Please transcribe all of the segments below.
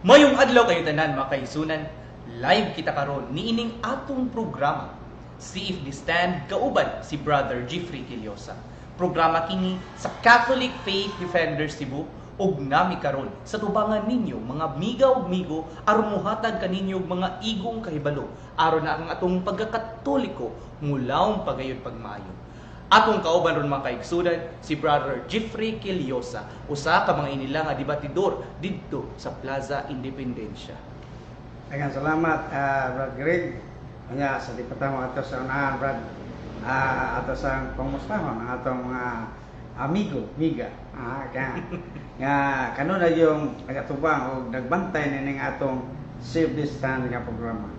Mayong adlaw kayo tanan mga kaigsunan, live kita karon niining atong programa. See if the stand kauban si Brother Jeffrey Quiliosa. Programa kini sa Catholic Faith Defenders Cebu ug nami karon sa tubangan ninyo mga miga ug migo aron muhatag kaninyo mga igong kahibalo aron na ang atong pagkakatoliko ngulawong pagayod pagmaayo. Atong kauban ron mga kaigsunan si Brother Jeffrey Quiliosa, usa ka mga inila nga debatidor didto sa Plaza Independencia. Daghang salamat, Brad Greg. Kanya sa dipatamo ato sa unahan, Brad. Ato sa pangmustahon ang atong mga amigo, miga. Nga kanuna yung nagatubang o nagbantay nining atong Save This Stand nga programa.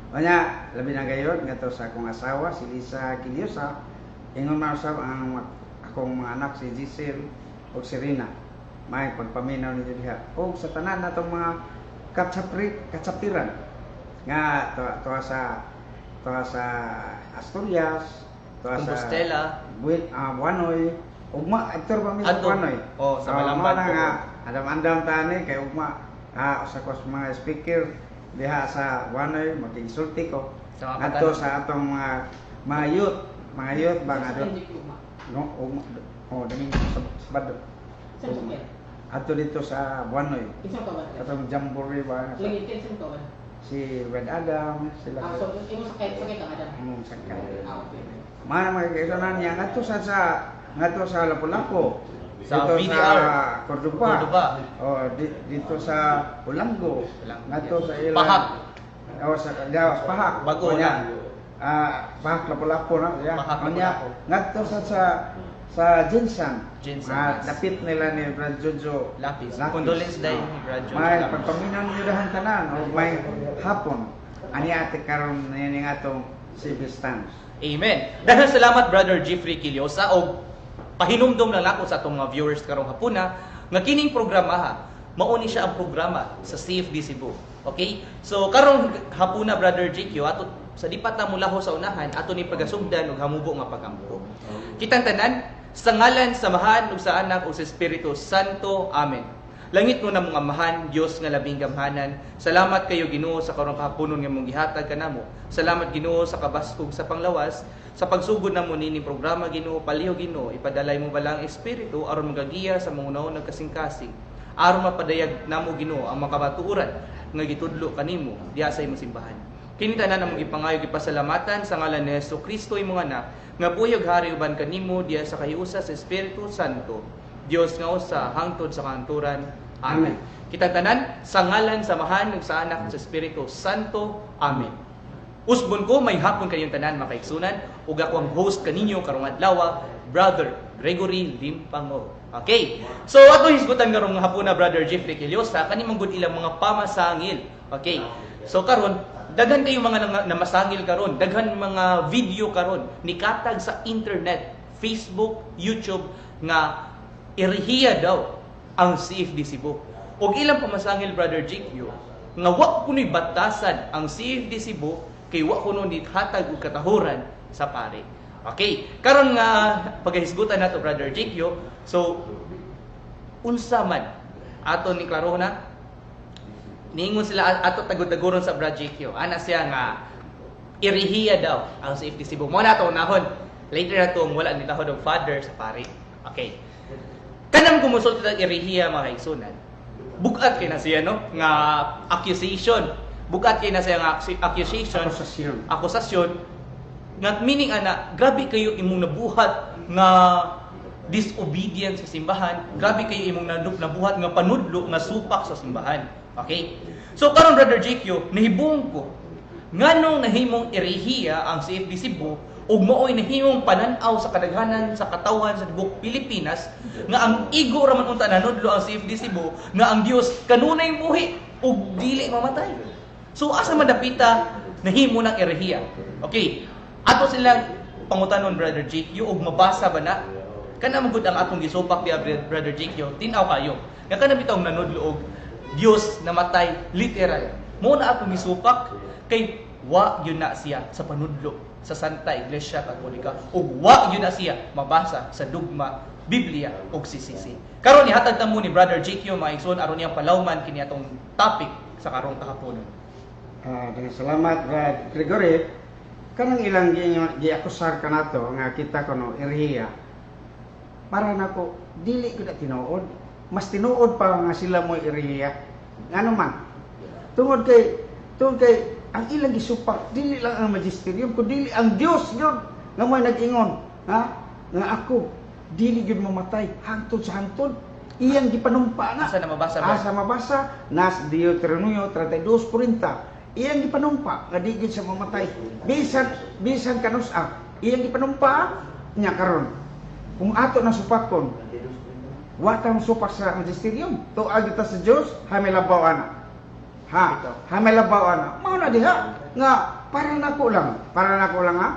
Kanya, labi na gayon, nga to sa akong asawa, si Lisa Quiliosa. Ingon mausap ang akong mga anak, si Giselle o si Rina. May pagpaminaw ni diha. O sa tanan natong mga katsapiran nga tuwa sa Asturias, tuwa sa Compostela, Buanoy, ugma aktor pa mi sa Adto. Buanoy. Oh, sa Malambad Mao na po. nga andam-andam tani kay ugma usa ko sa mga speaker diha sa Buanoy mag-insulti ko. Sa mga Adto katanon. sa atong mga youth ba nga doon? No, dami sa Bado. Adto dito sa Buanoy. Atong jamboree ba? Si Red Adam, sila. Sakay. Mana mga kaisanan niya ngadto sa Lapu-Lapu. Sa Dito VDR. sa Cordoba. Dito sa Ulango. Ngadto sa ilang Pahak. sa Pahak. Bago na. Pahak Lapu-Lapu na. Pahak Nya Lapu-Lapu. ngadto sa Jinsan. Jinsan. Dapit nila ni Brad Jojo Lapis. Condolence day ni Brad Jojo May Lapis. pagpaminaw niyo dahan tanan o may hapon. Ani ate karon nining atong civil stance. Amen. Daghang salamat Brother Jeffrey Quiliosa og pahinumdom lang ako sa atong mga viewers karong hapuna nga kining programa mao ni siya ang programa sa CFD Cebu. Okay? So karong hapuna Brother Jekyo ato sa dipat na mulaho sa unahan ato ni pagasugdan og hamubo nga pagampo. Kitang tanan sa ngalan samahan ug sa anak ug sa Espiritu Santo. Amen. Langit mo na mga amahan, Dios nga labing gamhanan. Salamat kayo Ginoo sa karong kahaponon nga mong gihatag kanamo. Salamat Ginoo sa kabaskog sa panglawas, sa pagsugod namo nini programa Ginoo, paliho Ginoo, ipadalay mo balang espiritu aron magagiya sa mga unahon nagkasing-kasing. Aron mapadayag namo Ginoo ang makabatuoran nga gitudlo kanimo diha sa imong simbahan. Kini tanan among ipangayo gipasalamatan sa ngalan ni Jesucristo imong anak nga buyog hari uban kanimo diha sa kahiusa sa Espiritu Santo. Dios nga usa hangtod sa kanturan. Amen. Kita tanan sa ngalan samahan ug sa anak ug sa Espiritu Santo. Amen. Usbon ko may hapon kayong tanan mga kaigsunan ug ako ang host kaninyo karong adlaw, Brother Gregory Limpango. Okay. So ato hisgutan karong hapon na Brother Jeffrey Quiliosa kani manggod ilang mga pamasangil. Okay. So karon daghan kayo mga namasangil karon, daghan mga video karon nikatag sa internet, Facebook, YouTube nga irihiya daw ang CFD Cebu. Og ilang pamasangil Brother Jekyo nga wa kunoy batasan ang CFD Cebu kay wa kuno hatag og katahuran sa pare. Okay, karon nga paghisgutan nato Brother Jekyo. So unsa man ato ni klaro na niingon sila ato tagod-tagoron sa Brother Jekyo. Ana siya nga irihiya daw ang CFD Cebu. Mo na to unahon. Later na to wala ni tahod og father sa pare. Okay. Kanang kumusulta ng irihiya mga kaigsunan, bugat kay na siya no nga accusation. Bugat kay na siya nga accusation, akusasyon nga meaning ana grabe kayo imong nabuhat nga disobedience sa simbahan, grabe kayo imong nabuhat nga panudlo nga supak sa simbahan. Okay? So karon Brother Jekyo, nahibong ko nganong nahimong irihiya ang CFD Cebu ug maoy nahimong panan-aw sa kadaghanan sa katawan sa tibuok Pilipinas nga ang igo ra man unta nanudlo ang CFD Cebu nga ang Dios kanunay buhi ug dili mamatay. So asa madapita nahimo ng irihiya. Okay, ato silang pangutanon Brother Jekyo ug mabasa ba na kana magud ang atong gisupak diha Brother Jekyo, tin-aw kayo nga kana bitaw nanudlo og Dios namatay literal. Mo na atong gisupak kay wa yun na siya sa panudlo sa Santa Iglesia Katolika ug wa yun na siya mabasa sa dugma Biblia ug CCC. Karon ihatag ta mo ni Brother JQ mga igsoon aron niyang palawman kini atong topic sa karong kahapon. Dengan salamat Brad Gregory. Kanang ilang giakusar ka nato nga kita kono iriya. Para nako dili ko na tinuod. Mas tinuod pa nga sila mo iriya. Ngano man. Tungod kay ang ilang gisupak dili lang ang magisterium kundi dili ang Dios gyud nga may nag-ingon, ha? Nga ako dili gyud mamatay hangtod sa hangtod. Iyang gipanumpa na. Asa na mabasa ba? Asa mabasa nas Deuteronomio 32:40. Iyang gipanumpa nga di gyud siya mamatay. Bisan kanusa. Iyang gipanumpa nya karon. Kung ato na supakon, wa ta supak sa magisterium. Tuag kita sa Dios, hamilabaw ana. Hamilabaw ana. Mao na diha nga para nako lang ha.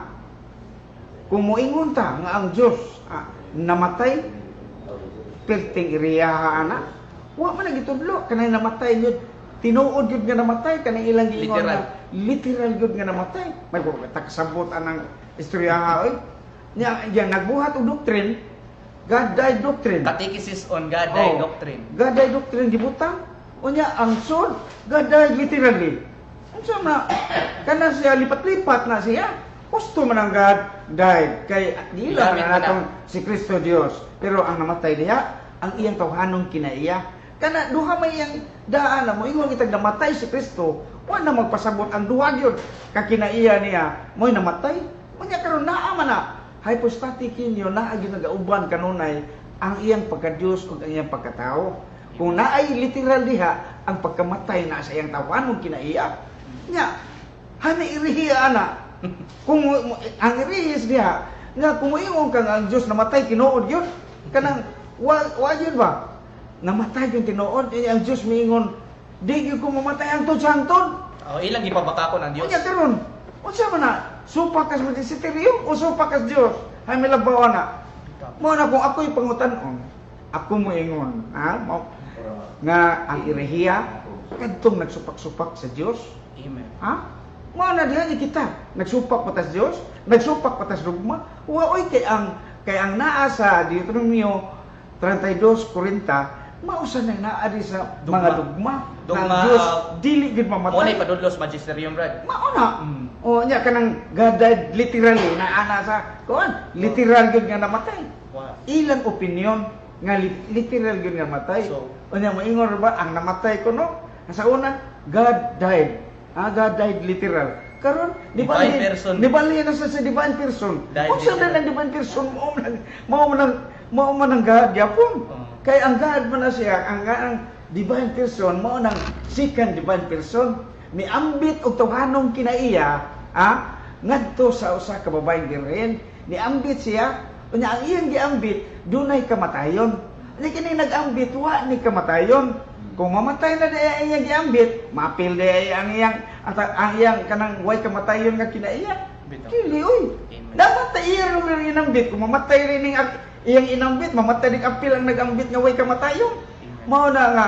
Kung moingon ta nga ang Dios namatay perting iriyaha ana, wa man nagitudlo kanay namatay gyud. Tinuod gyud nga namatay kanay ilang giingon na literal gyud nga namatay. May ko takasabot anang istoryaha oy. Nya nagbuhat og doctrine, God died doctrine. Catechesis on God died doctrine. God died doctrine gibutang. Unya ang soul, God died literally. Unsa na kana siya lipat-lipat na siya. Gusto man ang God died kay di lang na natong si Kristo Dios. Pero ang namatay diha ang iyang tawhanong kinaiya. Kana duha may iyang daan na mo ingon kitag namatay si Kristo. Wa na magpasabot ang duha gyud ka kinaiya niya. Mo'y namatay. Unya karon naa man na. Hypostatic union naa gyud nagauban kanunay ang iyang pagka-Dios ug ang iyang pagkatao. Kung naay literal diha ang pagkamatay na sa iyang tawhanong kinaiya. Nya hana irihiya ana. Kung ang irihis diha nga kung moingon kang ang Dios namatay tinuod yun kanang wa yun ba namatay yung tinuod ang Dios miingon di gyud ko mamatay hangtod sa hangtod. Ilang gipabakakon ang Dios. Unya karon unsa man na supak kas magisterium o supak kas Dios hay milabaw na mo na kung ako'y pangutan-on ako moingon nga ang irehiya kadtong nagsupak-supak sa Dios. Amen. Mao na diha kita nagsupak patas Dios, nagsupak patas dogma. Waoy kay ang naa sa Deuteronomio 32:40 mao sa naa di sa mga dogma. Ang Dios dili gid mamatay. Mo na ipadudlos magisterium Brad. Mao na. O nya kanang God died literally na ana sa kuan, literal gid nga namatay. Wow. Ilang opinion nga literal gid nga namatay. So, unya moingon ba ang namatay kuno? Sa una, God died. God died literal. Karon divine person. Dibali na sa divine person. Kung sa ang divine person mao man ang God yapon. Kay ang God man na siya, ang divine person mao nang second divine person. Niambit og tawhanong kinaiya, ngadto sa usa ka babaeng giren. Niambit siya, unya ang iyang giambit dunay kamatayon. Ni kini nag-ambit wa ni kamatayon. Kung mamatay na diya iyang giambit, mapil diya ang iyang kanang way kamatayon nga kinaiya. Kili oy. Dapat ta iya ro inambit kung mamatay rin ning iyang inambit, mamatay ning apil ang nagambit nga way kamatayon. Mao na nga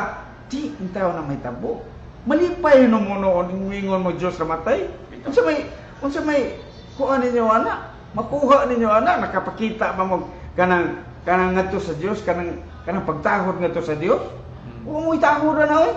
di intaw na may tabo. Malipay no mo noon ingon mo Dios namatay. Unsa may kuan ninyo ana? Makuha ninyo ana nakapakita ba mo kanang ngadto sa Dios, kanang pagtahod ngadto sa Dios? Wa mo'y tahod na oy.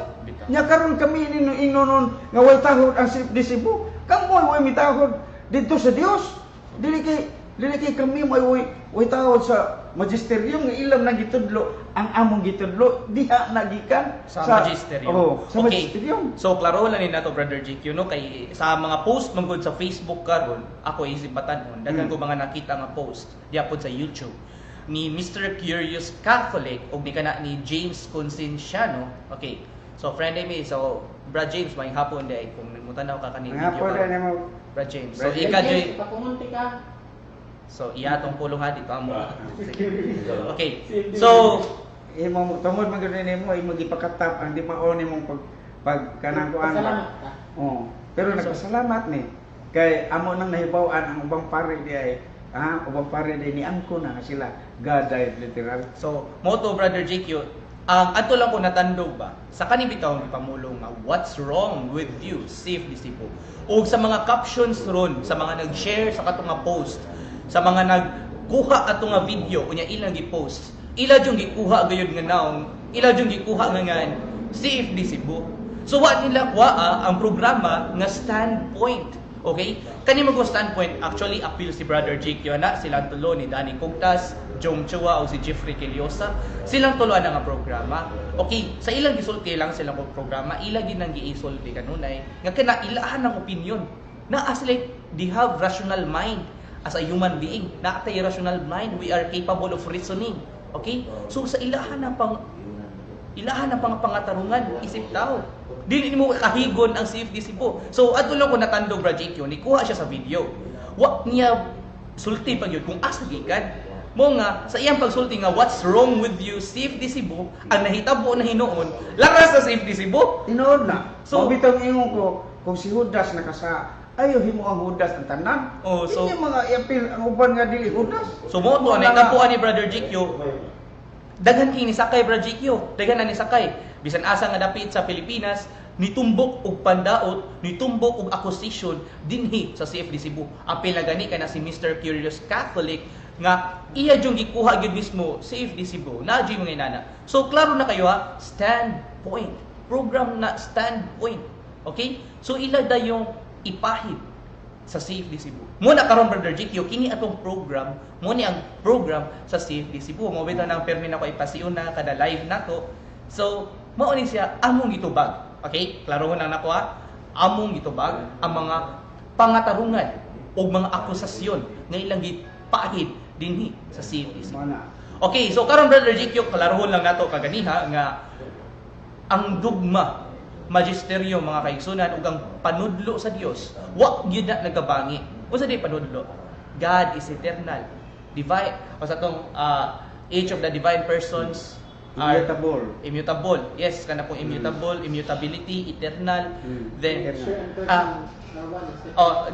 Nya karon kami inunon nga way tahod ang disibo. Kamoy way mitahod didto sa Dios. Dili kay kami way tahod sa magisterium nga ilang nagitudlo ang among gitudlo diha nagikan sa magisterium. Sa magisterium. So klaro lang ni nato Brother GQ no kay sa mga post manggod sa Facebook karon ako isip batanon daghan ko mga nakita nga post diapon sa YouTube ni Mr. Curious Catholic o ni kana ni James Conscientiano. Okay. So friend mi so Brad James may hapon day kung mutanaw ka kanina video. Hapon na mo Brad James. So ika joy pakumunti ka. So iya tong pulong ha dito amo. Okay. So imo tungod man gyud nimo imo gipakatap ang di mao nimong pag kanang kuan. Salamat ka. Pero nagpasalamat ni kay amo nang nahibaw-an ang ubang pare diay ubang pare din ni angko na sila God died literal. So, moto Brother JQ, ato lang ko natandog ba sa kaning bitaw ni pamulong nga what's wrong with you, safe disipo. O sa mga captions ron, sa mga nag-share sa katong nga post, sa mga kuha ato nga video unya ilang gi-post. Ila jung gikuha gayud nga naong, ila jung gikuha nga CFD Cebu. So wa nila kuha ang programa nga standpoint. Okay? Kani mag standpoint actually appeal si Brother Jake Yona, silang tulo ni Danny Cogtas, Jong Chua o si Jeffrey Kiliosa. Silang tulo na nga programa. Okay, sa ilang gisulti lang silang programa, ila gid nang giisulti kanunay nga kana ilahan ang opinion. Na as like they have rational mind as a human being. Na atay rational mind, we are capable of reasoning. Okay? So sa ilahan na pang pangatarungan isip tao. Dili mo kahigon ang CFD Cebu. So adto lang ko natandog Brad Jake ni kuha siya sa video. Wa niya sulti pag yun kung asa gikan. Mo nga sa iyang pagsulti nga what's wrong with you CFD Cebu ang nahitabo na hinuon lakas sa CFD Cebu. Tinood na. So- So, mabitong ingon ko, kung si Judas nakasa, ayaw himo ang Judas ang tanan. Oh, so- Hindi mga iapil ang uban nga dili Judas. So mo to nahitabuan ni Brother Jikyo. Daghan kini sakay Brad Jikyo. Daghan na ni sakay. Bisan asa nga dapit sa Pilipinas, nitumbok og pandaot, nitumbok og accusation dinhi sa CFD Cebu. Apil na gani kana si Mr. Curious Catholic nga iya jung gikuha gyud mismo CFD Cebu. Na mga inana. So klaro na kayo ha, standpoint. Program na standpoint. Okay? So ila dayong ipahid sa CFD Cebu. Muna karon Brother Jikyo, kini atong program, mo ni ang program sa CFD Cebu. Mo bitaw nang permi na ko ipasiyon na kada live nato. So, mao ni siya among gitubag. Okay? Klaro na nako ha. Among gitubag ang mga pangatarungan o mga akusasyon nga ilang gipahid dinhi sa CFD Cebu. Mana? Okay, so karon Brother Jikyo, kalarohon lang nato kaganiha nga ang dugma magisteryo mga kaigsunan ug ang panudlo sa Dios wa gyud na nagabangi. Unsa di panudlo? God is eternal. Divine o sa tong age of the divine persons are Immutable. immutable. Yes, kana pong immutable, immutability, eternal. Then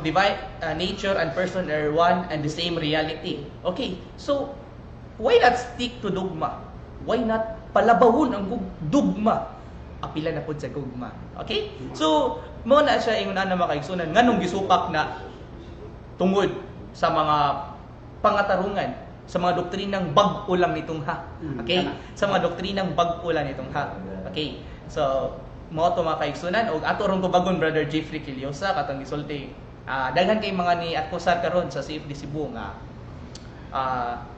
divine nature and person are one and the same reality. Okay, so why not stick to dogma? Why not palabawon ang dogma? Apila na pud sa gugma. Okay? So, mo na siya ingon na makaigsunan nganong gisupak na tungod sa mga pangatarungan sa mga doktrinang bag-o lang nitong ha. Okay? Sa mga doktrinang bag-o lang nitong ha. Okay? So, mo to mga kaigsunan og ato ron ko bagon Brother Jeffrey Kiliosa katong gisulti. Daghan kay mga ni akusar karon sa CFD Cebu nga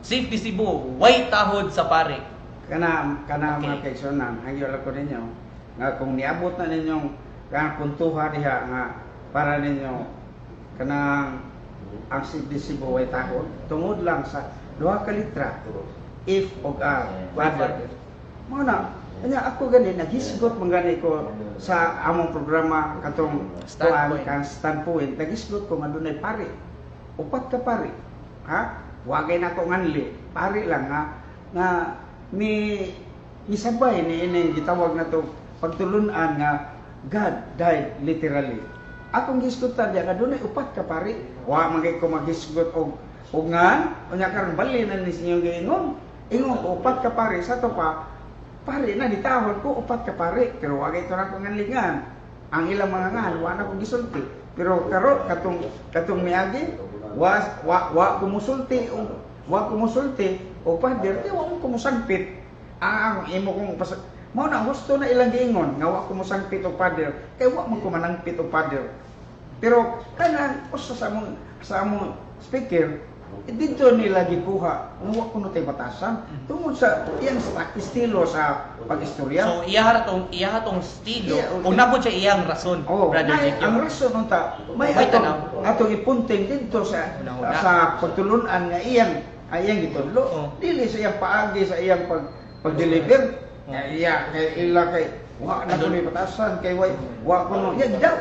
CFD Cebu way tahod sa pare. Kana Okay. mga kaigsunan, ang yun ko ninyo, nga kung niabot na ninyong puntuha diha nga para ninyo kanang ang Cebu ay tahod, tungod lang sa duha ka litra, if og father. Mo na, kanya ako gani naghisgot man gani ko sa among programa katong Standpoint. kan standpoint, naghisgot ko nga dunay pare. Upat ka pare. Ha? Wagay na ko nganli. Pare lang ha nga misabay ni ining gitawag na to pagtulunan nga God died literally. Akong gisgutan diya nga dunay upat ka pare. Wa man kay ko maghisgot og nga unya karon bali na ni sinyo giingon. Ingon ko upat ka pare sa to pa pare na ditahon ko upat ka pare pero wagay to na ko nganlingan. Ang ilang mga ngan wa na ko gisulti. Pero karo katong miagi wa kumusulti o pader di wa ko musangpit ang imo kong mao na gusto na ilang giingon nga wa ko musangpit og pader kay wa man ko manangpit og pader pero kana usa sa among speaker dito nila gikuha nga wa kuno tay batasan tungod sa iyang estilo sa pagistorya. So iya tong estilo Yeah, okay. ug napod siya iyang rason Brother may, Jikyo. ang rason unta may May atong ipunting dito sa Una-una. sa pagtulunan nga iyang gitudlo. Oh. Dili sa iyang paagi sa iyang pag-deliver. Oh. Kay ila kay wa na kuno batasan kay wa kuno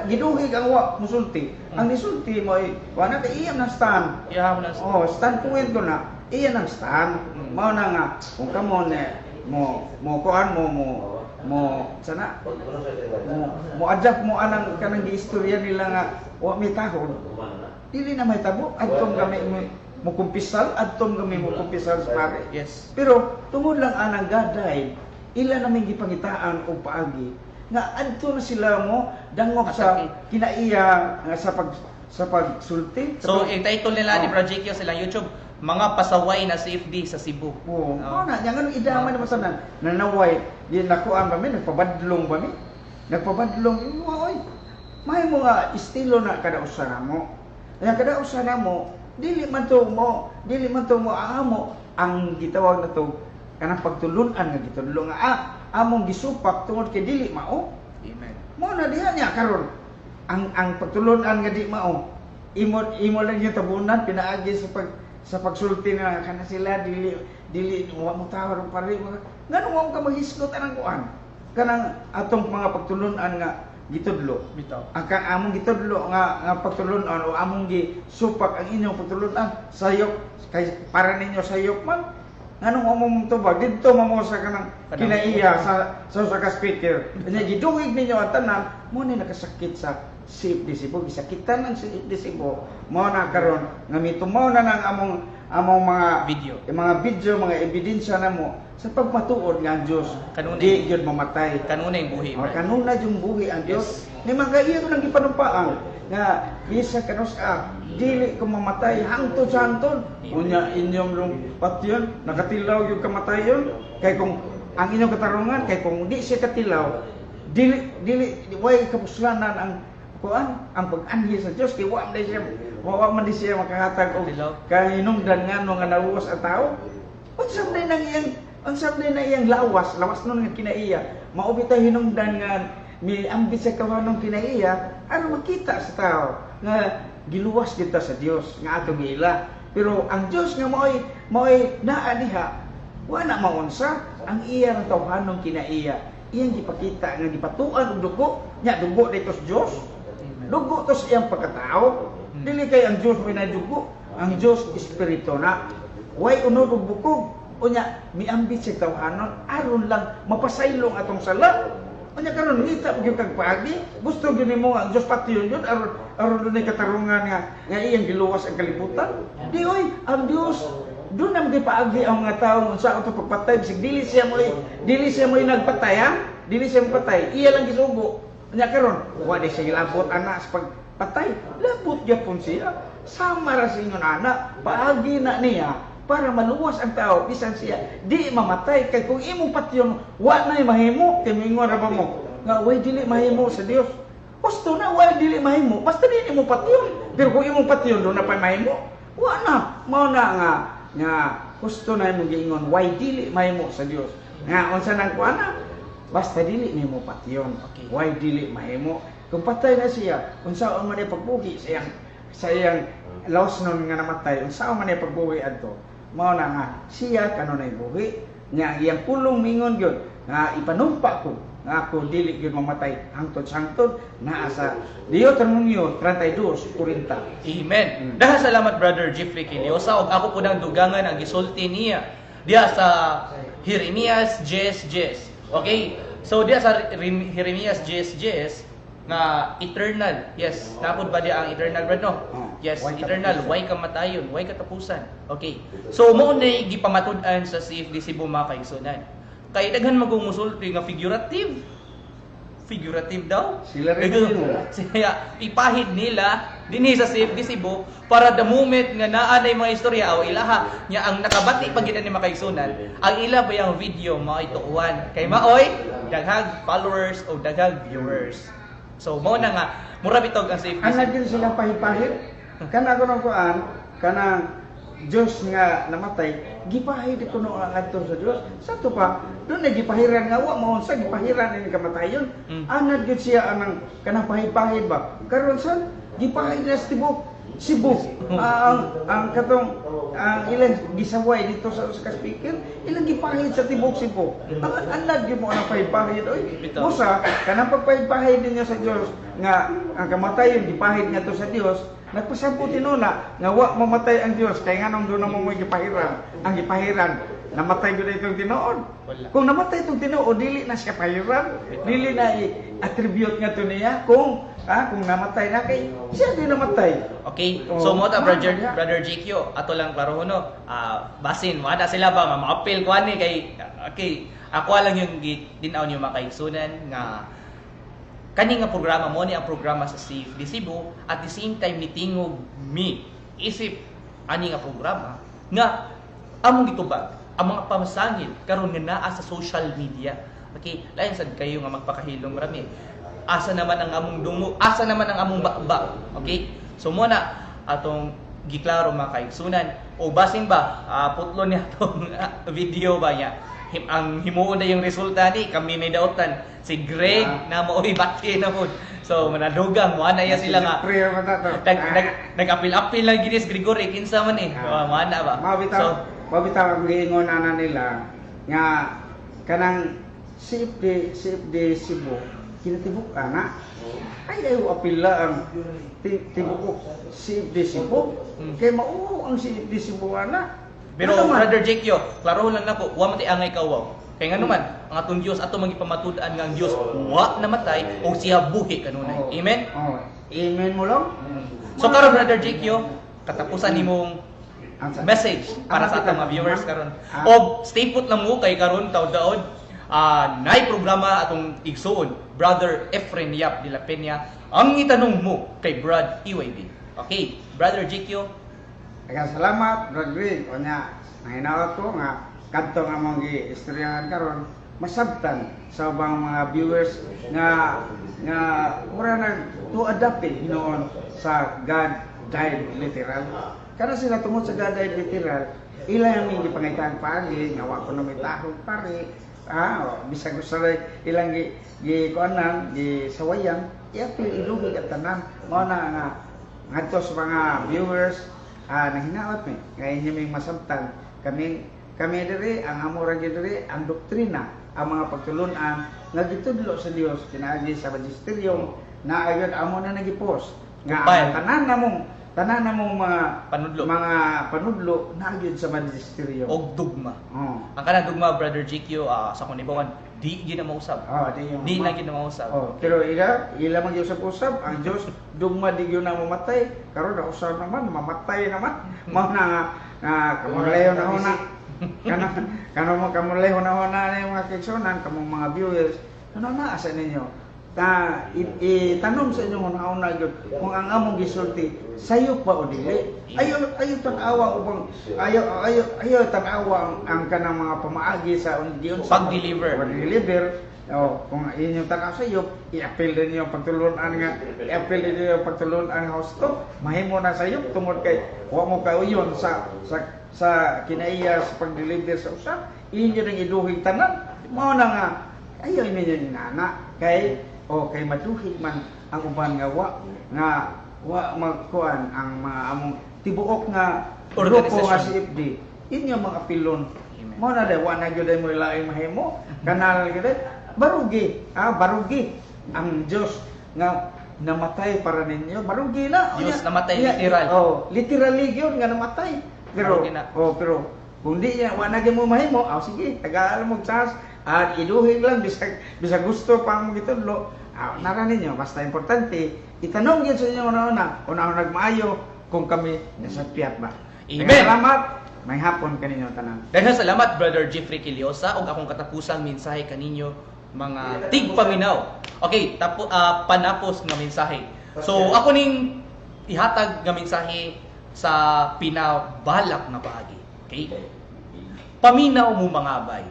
giduhig ang wa musulti. Ang nisulti mo ay wa na kay iyang na stand. Iya mo na Oh, stand point ko na. Iyan ang stand. Mao na nga kung kamo ne mo kuan mo sana mo adjust mo anang kanang giistorya nila nga wa may tahon. Dili na may tabo adtong kami mo kumpisal adtong kami mo kumpisal sa pare. Yes. Pero tungod lang anang gaday ila namin gipangitaan og paagi nga adto na sila mo dangog sa Atake. kinaiya nga sa pagsulti. So, yung title nila ni Oh. Brother Jikyo sa ilang YouTube, mga pasaway na CFD sa Cebu. Oo, na, yang idaman naman sana. Nanaway, di nakuan ba mi, nagpabadlong ba mi? Nagpabadlong, oy. May mga estilo na kada usa mo. Yang kada usa mo, dili man to mo amo ang gitawag na to kanang pagtulunan nga gitudlo nga among gisupak tungod kay dili mao. Amen. Mo na diha niya karon. Ang pagtulunan nga di mao. Imo lang yung tabunan pinaagi sa pagsulti na kana sila dili wa mo tawar pare ngano mo ka maghisgot anang kuan kanang atong mga pagtulunan nga gitudlo Bitaw. ang among gitudlo nga pagtulunan o among gisupak ang inyong pagtulunan sayop kay para ninyo sayop man ngano mo tubag didto mo sa kanang kinaiya sa ka speaker nya giduwig ninyo ang tanan mo ni nakasakit sa CFD Cebu gisakitan ang CFD Cebu mo na karon nga mitumaw na nang among mga video mga ebidensya namo sa pagmatuod nga ang Dios di gyud mamatay Kanunay ang buhi. kanuna yung buhi ang Dios ni magaiyo nang gipanumpaan nga bisa kanus dili ko mamatay hangtod sa hangtod unya inyong long patyon nakatilaw yung kamatayon kay kung ang inyong katarungan kay kung di siya katilaw dili way kapuslanan ang kuan ang pag-anhi sa Dios kay wa man di siya makahatag og kahinungdan ngano nga naluwas ang tao unsay na iyang lawas nun nga kinaiya mao bitay hinungdan nga mi ambit sa kawanong kinaiya aron makita sa tao nga giluwas kita sa Dios nga ato giila pero ang Dios nga mao'y naa diha wa na maunsa ang iya nga tawhanong kinaiya iyang gipakita nga gipatuan og dugo nya dugo dito sa Dios dugo to sa iyang pagkatao dili kay ang Dios may nadugo ang Dios espiritu na way unod og bukog unya miambit sa tawhanon aron lang mapasaylong atong sala unya karon ngita gyud kag paagi gusto gyud nimo ang Dios patyon yun aron dunay katarungan nga iyang giluwas ang kalibutan di oy ang Dios doon ang gipaagi ang mga tawo unsa ato pagpatay bisig dili siya mo nagpatay ha dili siya patay iya lang gisugo nya karon wa di siya labot ana sa pagpatay labot gyapon siya sama ra sa ingon ana paagi na niya para maluwas ang tao bisan siya di mamatay kay kung imong patyon wa nay mahimo kay mingon ra ba mo nga way dili mahimo sa Dios gusto na way dili mahimo basta di mo patyon pero kung imong patyon do na pa mahimo wa na mao na nga gusto na imong giingon way dili mahimo sa Dios nga unsa nang kuana basta dili nimo patyon way dili mahimo kung patay na siya unsaon man ay pagbuhi sa iyang laos nun nga namatay unsaon man ay pagbuhi adto mao na nga siya kanunay buhi nya iyang pulong mingon gyud nga ipanumpa ko nga ako dili gyud mamatay hangtod sangtod naa sa Deuteronomio 32:40. Amen. Dahil salamat Brother Jeffrey Kiliosa ug ako po nang dugangan ang gisulti niya diha sa Jeremias 10:10. Okay? So diha sa Jeremias 10:10 nga eternal. Yes, napod ba di ang eternal brad no? Yes, eternal. Why kamatayon? Why katapusan? Okay. So mo na gipamatud-an sa CFD Cebu mga kaigsunan. Kay daghan magumusulti nga figurative daw. Sila rin yun. Siya ipahid nila dinhi sa CFD Cebu para the moment nga naa na mga istorya o ilaha nya ang nakabati pag ni makaigsunan ang ila ba yung video maitukuan kay maoy daghang followers o daghang viewers. So mo na nga mura bitog ang CFD. Ana gyud sila pahid-pahid. Kana ko nang kuan kana Diyos nga namatay, gipahid ko no ang adto sa Dios. Sa to pa, doon na gipahiran nga wa mao sa gipahiran ini kamatayon. Anad gyud siya anang kanang pahid-pahid ba. Karon sa gipahid na sa Cebu. Ang katong ang ilang gisaway dito sa speaker, ilang gipahid sa tibok Cebu. Ang anad gyud mo ang pahid-pahid oy. Musa kanang pagpahid ninyo sa Dios nga ang kamatayon gipahid nga to sa Dios. Nagpasampo tinuna nga wa mamatay ang Dios kay nganong do na mo gipahiran ang gipahiran namatay gyud itong tinuod kung namatay itong tinuod dili na siya pahiran dili na i-attribute nga to niya kung namatay na kay siya di namatay. Okay, so mo ta brother GQ ato lang klaro no basin wala sila ba ma-appeal ko ani kay okay ako lang yung din-aw niyo makaigsunan nga kani nga programa mo ni ang programa sa CFD Cebu at the same time nitingog mi isip ani nga programa nga among gitubag ang mga pamasangil karon nga naa sa social media. Okay, lain sad kayo nga magpakahilom rami. Asa naman ang among dungo, asa naman ang among bakba. Okay? So mo na atong giklaro mga kaigsunan o basing ba putlo niya tong video ba niya. Ang himuon na yung resulta ni kami ni dautan si Greg na maoy bati na pod. So manadugang mo na ya sila nga Prayer mo na to. nag-apil-apil lang ginis Gregory kinsa man eh. Mana ba? Mabitaw ang giingon ana nila nga kanang CFD Cebu kinatibuk ana. Ay dayo apila ang tibuk CFD Cebu. Kay mao ang CFD Cebu ana. Pero Brother Jake yo, klaro lang nako, wa man angay kawaw. Kay ngano man, ang atong Dios ato magipamatud-an nga ang Dios wa namatay o siya buhi kanunay. Amen. Amen mo lang. So karon Brother Jake yo, katapusan nimong message para sa atong mga viewers karon. Og stay put lang mo kay karon taud-taud nay programa atong igsuon Brother Efren Yap de la Peña ang itanong mo kay Brad EYB. Okay, Brother Jake yo. Daghang salamat, Brad Greg. O niya, nahinaot ko nga, kadto nga mong gi-istoryahan karon masabtan sa ubang mga viewers nga ura na to adapt hinoon sa God died literal. Kana sila tungod sa God died literal, ila yung hindi pangitang pagi, nga wa ko na may tahog pare, bisag gusto ilang kuanan, sawayan, iapil ilugi at tanan. Mao na nga ngadto sa mga viewers nahinaot mi ngayon niya may masabtan kami diri ang amora diri ang doktrina ang mga pagtulunan nga gitudlo sa Dios pinaagi sa magisterium na ayon amo na nagipos nga tanan namong mga panudlo na ayon sa magisterium og dugma. Ang kanang dugma Brother Jikyo sa kunibawan di gina mausab. Di na gina mausab. Pero ila man usab-usab ang Dios dugma di gyud na mamatay karon na usab naman mamatay naman. Mao na nga kamuleho na hona. Kana mo kamuleho na hona ni mga kigsunan kamong mga viewers. Ano na asa ninyo? Itanong sa inyo una gyud kung ang among gisulti sayo pa o dili. Ayo tan-awa ubang ayo tan-awa ang kanang mga pamaagi sa diyon sa pag-deliver. Kung inyong tanaw sa iyo, i-appeal din yung pagtulunan nga husto, mahimo na sa iyo tungod kay wa mo kauyon sa kinaiya sa pag-deliver sa usap, inyo ring iduhig tanan. Mao na nga ayaw ninyo ni nana kay maduhig man ang uban nga wa magkuan ang mga among tibuok nga grupo nga CFD inyo mga apilon. Mao na wa na gyud mo ilaing mahimo kanal gyud barugi ang Dios nga namatay para ninyo barugi na Dios namatay literal. Literally gyud nga namatay pero kung di niya wa na gyud mo mahimo sige tagaan mo chance at iduhig lang bisa gusto pa mo gitudlo nara ninyo basta importante itanong gyud sa inyo una nagmaayo kung kami nasa piyat ba. Amen. Salamat. May hapon kaninyo tanan. Daghang salamat Brother Jeffrey Kiliosa ug akong katapusang mensahe kaninyo mga tigpaminaw. Okay, panapos nga mensahe. So ako ning ihatag nga mensahe sa pinabalak nga paagi. Okay? Paminaw mo mga bay.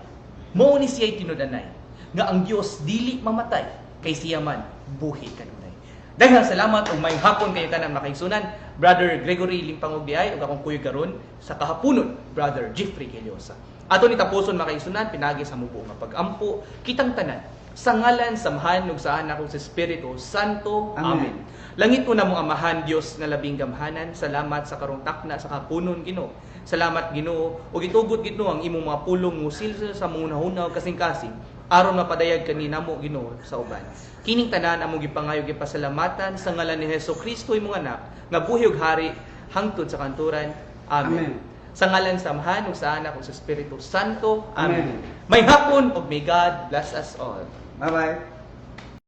Mao ni siya'y tinudanay nga ang Dios dili mamatay kay siya man buhi kanunay. Daghang salamat ug may hapon kayo tanan makaigsunan. Brother Gregory Limpangog diay ug akong kuyo karon sa kahaponon Brother Jeffrey Kiliosa. Ato ni tapuson makaigsunan pinagi sa mubo nga pag-ampo kitang tanan sa ngalan samahan ug saan ako sa Espiritu Santo. Amen. Langit ko na mong amahan Dios na labing gamhanan. Salamat sa karong takna sa kapunon Ginoo. Salamat Ginoo ug itugot Ginoo ang imong mga pulong musil sa mga hunaw kasing-kasing aron mapadayag kanina mo Ginoo sa uban. Kining tanan among gipangayo gipasalamatan sa ngalan ni Hesukristo imong anak nga buhi ug hari hangtod sa kanturan. Amen. Sa ngalan samahan ug sa anak ug sa Espiritu Santo. Amen. May hapon ug may God bless us all. Bye-bye.